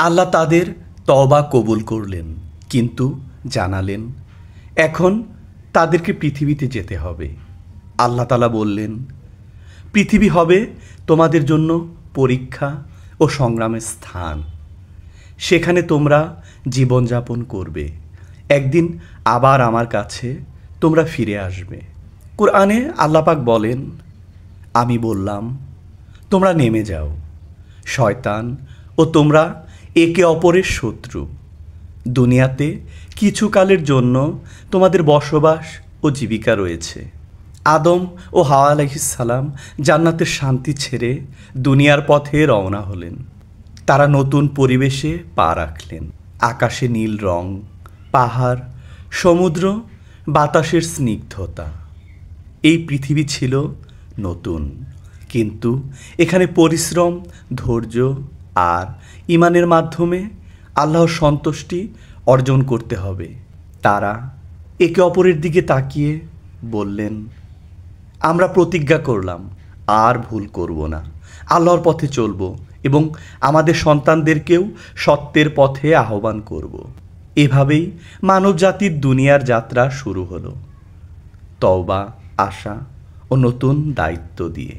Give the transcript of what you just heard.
আল্লাহ তাদের তওবা কবুল করলেন, কিন্তু জানালেন এখন তাদেরকে পৃথিবীতে যেতে হবে। আল্লাহ তাআলা বললেন, পৃথিবী হবে তোমাদের জন্য পরীক্ষা ও সংগ্রামের স্থান। সেখানে তোমরা জীবনযাপন করবে। একদিন আবার আমার কাছে তোমরা ফিরে আসবে। কোরআনে আল্লাহ পাক বলেন, আমি বললাম তোমরা নেমে যাও। শয়তান ও তোমরা একে অপরের শত্রু। দুনিয়াতে কিছুকালের জন্য তোমাদের বসবাস ও জীবিকা রয়েছে। আদম ও হাওয়া আলাইহিস সালাম জান্নাতের শান্তি ছেড়ে দুনিয়ার পথে রওনা হলেন। তারা নতুন পরিবেশে পা রাখলেন। আকাশে নীল রং, পাহাড়, সমুদ্র, বাতাসের স্নিগ্ধতা। এই পৃথিবী ছিল নতুন, কিন্তু এখানে পরিশ্রম, ধৈর্য আর ঈমানের মাধ্যমে আল্লাহর সন্তুষ্টি অর্জন করতে হবে। তারা একে অপরের দিকে তাকিয়ে বললেন, আমরা প্রতিজ্ঞা করলাম আর ভুল করব না, আল্লাহর পথে চলব এবং আমাদের সন্তানদেরকেও সত্যের পথে আহ্বান করব। এভাবেই মানবজাতির দুনিয়ার যাত্রা শুরু হলো, তওবা, আশা ও নতুন দায়িত্ব দিয়ে।